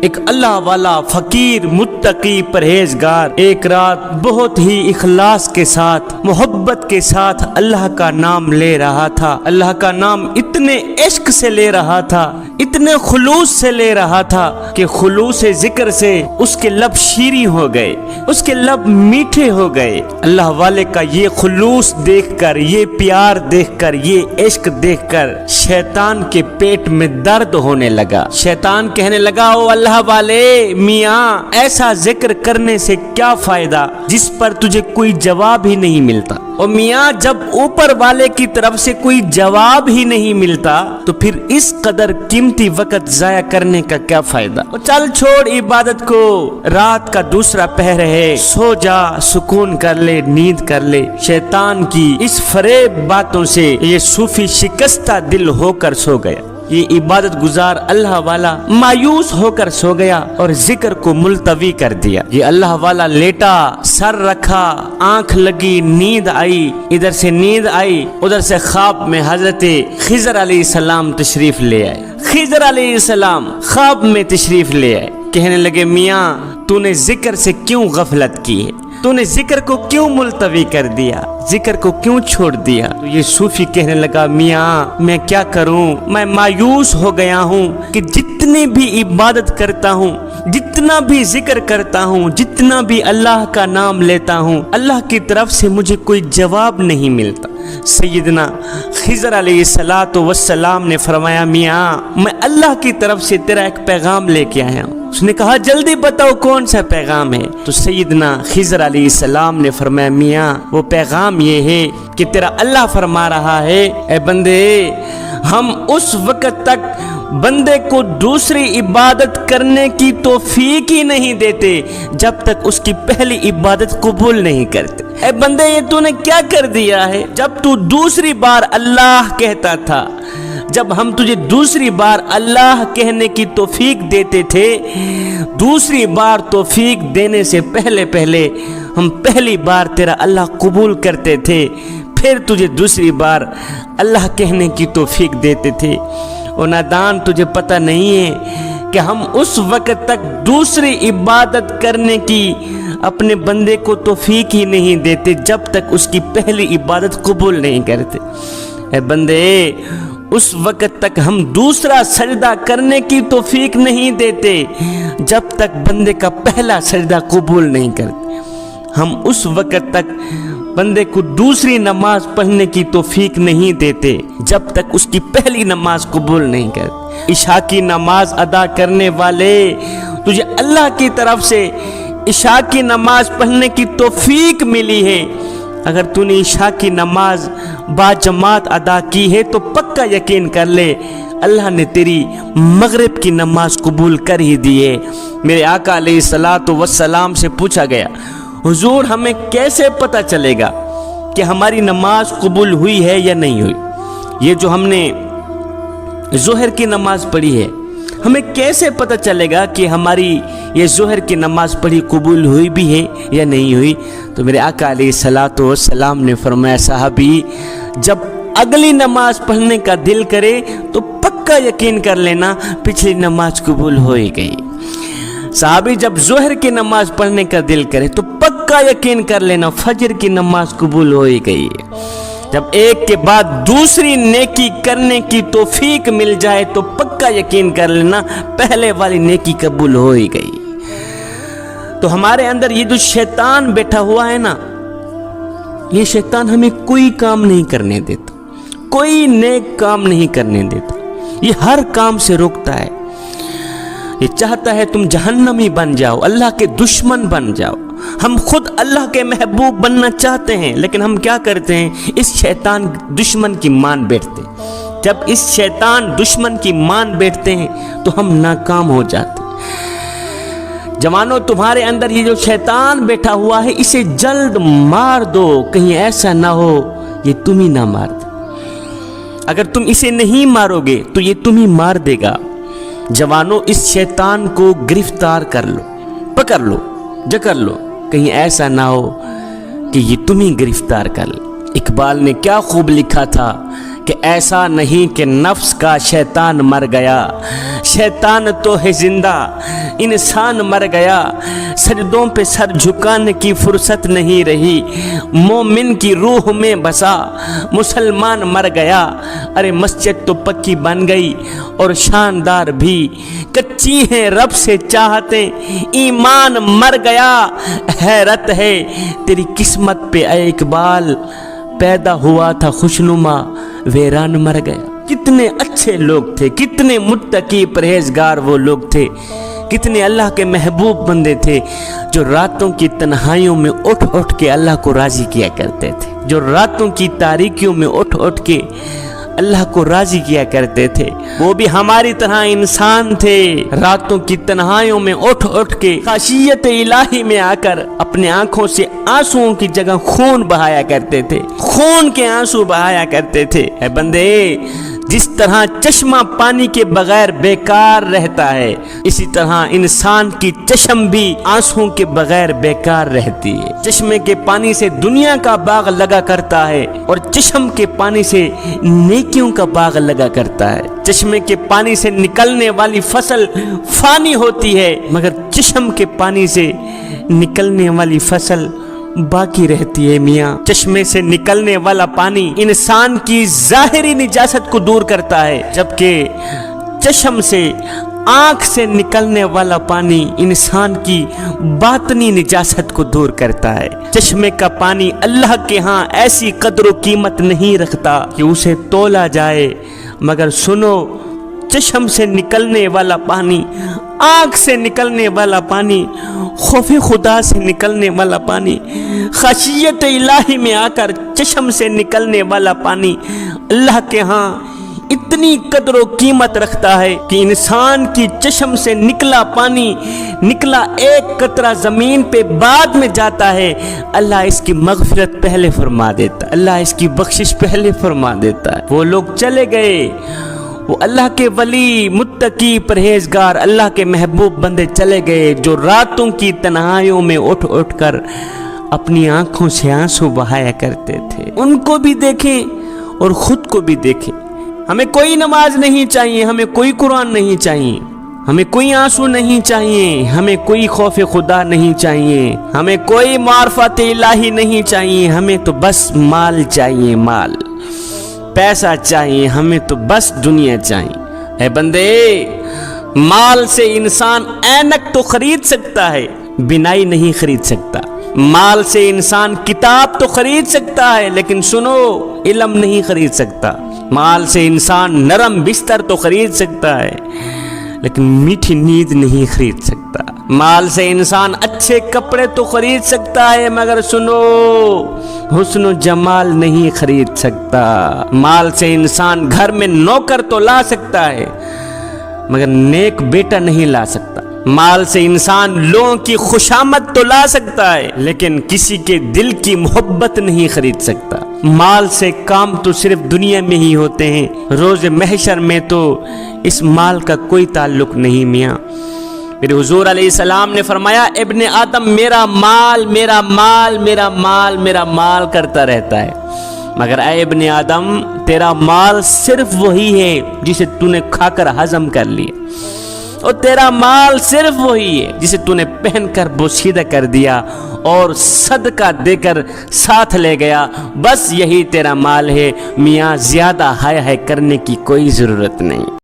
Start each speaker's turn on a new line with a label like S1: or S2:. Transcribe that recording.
S1: ایک اللہ والا فقیر متقی پرہیزگار ایک رات بہت ہی اخلاص کے ساتھ محبت کے ساتھ اللہ کا نام لے رہا تھا۔ اللہ کا نام اتنے عشق سے لے رہا تھا، اتنے خلوص سے لے رہا تھا کہ خلوص ذکر سے اس کے لب شیریں ہو گئے، اس کے لب میٹھے ہو گئے۔ اللہ والے کا یہ خلوص دیکھ کر، یہ پیار دیکھ کر، یہ عشق دیکھ کر شیطان کے پیٹ میں درد ہونے لگا۔ شیطان کہنے لگا، او اللہ والے میاں، ایسا ذکر کرنے سے کیا فائدہ جس پر تجھے کوئی جواب ہی نہیں ملتا؟ اور میاں، جب اوپر والے کی طرف سے کوئی جواب ہی نہیں ملتا تو پھر اس قدر قیمتی وقت ضائع کرنے کا کیا فائدہ؟ اور چل چھوڑ عبادت کو، رات کا دوسرا پہر ہے، سو جا، سکون کر لے، نیند کر لے۔ شیطان کی اس فریب باتوں سے یہ صوفی شکستہ دل ہو کر سو گیا۔ یہ عبادت گزار اللہ والا مایوس ہو کر سو گیا اور ذکر کو ملتوی کر دیا۔ یہ اللہ والا لیٹا، سر رکھا، آنکھ لگی، نیند آئی، ادھر سے نیند آئی، ادھر سے خواب میں حضرت خضر علیہ السلام تشریف لے آئے۔ خضر علیہ السلام خواب میں تشریف لے آئے، کہنے لگے، میاں تو نے ذکر سے کیوں غفلت کی ہے؟ تو نے ذکر کو کیوں ملتوی کر دیا؟ ذکر کو کیوں چھوڑ دیا؟ تو یہ صوفی کہنے لگا، میاں میں کیا کروں، میں مایوس ہو گیا ہوں کہ جتنی بھی عبادت کرتا ہوں، جتنا بھی ذکر کرتا ہوں، جتنا بھی اللہ کا نام لیتا ہوں، اللہ کی طرف سے مجھے کوئی جواب نہیں ملتا۔ سیدنا خضر علیہ السلام نے فرمایا، میاں میں اللہ کی طرف سے تیرا ایک پیغام لے کے آیا ہوں۔ اس نے کہا، جلدی بتاؤ کون سا پیغام ہے؟ تو سیدنا خضر علیہ السلام نے فرمایا، میاں وہ پیغام یہ ہے کہ تیرا اللہ فرما رہا ہے، اے بندے، ہم اس وقت تک بندے کو دوسری عبادت کرنے کی توفیق ہی نہیں دیتے جب تک اس کی پہلی عبادت قبول نہیں کرتے۔ اے بندے، یہ تو نے کیا کر دیا ہے؟ جب تو دوسری بار اللہ کہتا تھا، جب ہم تجھے دوسری بار اللہ کہنے کی توفیق دیتے تھے، دوسری بار توفیق دینے سے پہلے ہم پہلی بار تیرا اللہ قبول کرتے تھے، پھر تجھے دوسری بار اللہ کہنے کی توفیق دیتے تھے۔ اور نادان، تجھے پتہ نہیں ہے کہ ہم اس وقت تک دوسری عبادت کرنے کی اپنے بندے کو توفیق ہی نہیں دیتے جب تک اس کی پہلی عبادت قبول نہیں کرتے۔ اے بندے، اس وقت تک ہم دوسرا سجدہ کرنے کی توفیق نہیں دیتے جب تک بندے کا پہلا سجدہ قبول نہیں کرتے۔ ہم اس وقت تک بندے کو دوسری نماز پڑھنے کی توفیق نہیں دیتے جب تک اس کی پہلی نماز قبول نہیں کرتے۔ عشاء کی نماز ادا کرنے والے، تجھے اللہ کی طرف سے عشاء کی نماز پڑھنے کی توفیق ملی ہے۔ اگر تو نے عشاء کی نماز با جماعت ادا کی ہے تو پکا یقین کر لے اللہ نے تیری مغرب کی نماز قبول کر ہی دی ہے۔ میرے آقا علیہ السلام سے پوچھا گیا، حضور ہمیں کیسے پتہ چلے گا کہ ہماری نماز قبول ہوئی ہے یا نہیں ہوئی؟ یہ جو ہم نے ظہر کی نماز پڑھی ہے، ہمیں کیسے پتہ چلے گا کہ ہماری یہ ظہر کی نماز پڑھی قبول ہوئی بھی ہے یا نہیں ہوئی؟ تو میرے آقا علیہ السلام نے فرمایا، صحابی، جب اگلی نماز پڑھنے کا دل کرے تو پکا یقین کر لینا پچھلی نماز قبول ہو ہی گئی۔ صحابی، جب ظہر کی نماز پڑھنے کا دل کرے تو پکا یقین کر لینا فجر کی نماز قبول ہو ہی گئی ہے۔ جب ایک کے بعد دوسری نیکی کرنے کی توفیق مل جائے تو پکا یقین کر لینا پہلے والی نیکی قبول ہو ہی گئی۔ تو ہمارے اندر یہ جو شیطان بیٹھا ہوا ہے نا، یہ شیطان ہمیں کوئی کام نہیں کرنے دیتا، کوئی نیک کام نہیں کرنے دیتا، یہ ہر کام سے روکتا ہے۔ یہ چاہتا ہے تم جہنمی بن جاؤ، اللہ کے دشمن بن جاؤ۔ ہم خود اللہ کے محبوب بننا چاہتے ہیں، لیکن ہم کیا کرتے ہیں؟ اس شیطان دشمن کی مان بیٹھتے ہیں۔ جب اس شیطان دشمن کی مان بیٹھتے ہیں تو ہم ناکام ہو جاتے ہیں۔ جوانوں، تمہارے اندر یہ جو شیطان بیٹھا ہوا ہے، اسے جلد مار دو، کہیں ایسا نہ ہو یہ تم ہی نہ مار دے۔ اگر تم اسے نہیں مارو گے تو یہ تم ہی مار دے گا۔ جوانوں، اس شیطان کو گرفتار کر لو، پکڑ لو، جکڑ لو، کہیں ایسا نہ ہو کہ یہ تم ہی گرفتار کر لے۔ اقبال نے کیا خوب لکھا تھا کہ ایسا نہیں کہ نفس کا شیطان مر گیا، شیطان تو ہے زندہ، انسان مر گیا، سجدوں پہ سر جھکانے کی فرصت نہیں رہی، مومن کی روح میں بسا، مسلمان مر گیا، ارے مسجد تو پکی بن گئی اور شاندار بھی، کچی ہیں رب سے چاہتے، ایمان مر گیا، حیرت ہے تیری قسمت پہ اے اقبال، پیدا ہوا تھا خوشنما ویران مر گیا۔ کتنے اچھے لوگ تھے، کتنے متقی پرہیزگار وہ لوگ تھے، کتنے اللہ کے محبوب بندے تھے جو راتوں کی تنہائیوں میں اٹھ اٹھ کے اللہ کو راضی کیا کرتے تھے، جو راتوں کی تاریکیوں میں اٹھ اٹھ کے اللہ کو راضی کیا کرتے تھے۔ وہ بھی ہماری طرح انسان تھے، راتوں کی تنہائیوں میں اٹھ اٹھ کے خشیت الہی میں آ کر اپنے آنکھوں سے آنسوؤں کی جگہ خون بہایا کرتے تھے، خون کے آنسو بہایا کرتے تھے۔ اے بندے، جس طرح چشمہ پانی کے بغیر بیکار رہتا ہے، اسی طرح انسان کی چشم بھی آنسوؤں کے بغیر بیکار رہتی ہے۔ چشمے کے پانی سے دنیا کا باغ لگا کرتا ہے اور چشم کے پانی سے نیکیوں کا باغ لگا کرتا ہے۔ چشمے کے پانی سے نکلنے والی فصل فانی ہوتی ہے، مگر چشم کے پانی سے نکلنے والی فصل باقی رہتی ہے میاں۔ چشمے سے نکلنے والا پانی انسان کی ظاہری نجاست کو دور کرتا ہے، جبکہ چشم سے، آنکھ سے نکلنے والا پانی انسان کی باطنی نجاست کو دور کرتا ہے۔ چشمے کا پانی اللہ کے ہاں ایسی قدر و قیمت نہیں رکھتا کہ اسے تولا جائے، مگر سنو، چشم سے نکلنے والا پانی، آنکھ سے نکلنے والا پانی، خوف خدا سے نکلنے والا پانی، خشیت الہی میں آ کر چشم سے نکلنے والا پانی اللہ کے ہاں اتنی قدر و قیمت رکھتا ہے کہ انسان کی چشم سے نکلا پانی، نکلا ایک قطرہ زمین پہ بعد میں جاتا ہے، اللہ اس کی مغفرت پہلے فرما دیتا ہے، اللہ اس کی بخشش پہلے فرما دیتا ہے۔ وہ لوگ چلے گئے، وہ اللہ کے ولی، متقی، پرہیزگار، اللہ کے محبوب بندے چلے گئے جو راتوں کی تنہائیوں میں اٹھ اٹھ کر اپنی آنکھوں سے آنسو بہایا کرتے تھے۔ ان کو بھی دیکھیں اور خود کو بھی دیکھیں۔ ہمیں کوئی نماز نہیں چاہیے، ہمیں کوئی قرآن نہیں چاہیے، ہمیں کوئی آنسو نہیں چاہیے، ہمیں کوئی خوف خدا نہیں چاہیے، ہمیں کوئی معرفت الہی نہیں چاہیے، ہمیں تو بس مال چاہیے، مال، پیسہ چاہیے، ہمیں تو بس دنیا چاہیے۔ اے بندے، مال سے انسان اینک تو خرید سکتا ہے، بینائی نہیں خرید سکتا۔ مال سے انسان کتاب تو خرید سکتا ہے، لیکن سنو، علم نہیں خرید سکتا۔ مال سے انسان نرم بستر تو خرید سکتا ہے، لیکن میٹھی نیند نہیں خرید سکتا۔ مال سے انسان اچھے کپڑے تو خرید سکتا ہے، مگر سنو، حسن و جمال نہیں خرید سکتا۔ مال سے انسان گھر میں نوکر تو لا سکتا ہے، مگر نیک بیٹا نہیں لا سکتا۔ مال سے انسان لوگوں کی خوشامد تو لا سکتا ہے، لیکن کسی کے دل کی محبت نہیں خرید سکتا۔ مال سے کام تو صرف دنیا میں ہی ہوتے ہیں، روز محشر میں تو اس مال کا کوئی تعلق نہیں میاں۔ میرے حضور علیہ السلام نے فرمایا، ابن آدم میرا مال میرا مال میرا مال میرا مال کرتا رہتا ہے، مگر اے ابن آدم، تیرا مال صرف وہی ہے جسے تو نے کھا کر ہضم کر لیا، اور تیرا مال صرف وہی ہے جسے تو نے پہن کر بوسیدہ کر دیا اور صدقہ دے کر ساتھ لے گیا، بس یہی تیرا مال ہے میاں، زیادہ ہائے ہائے کرنے کی کوئی ضرورت نہیں۔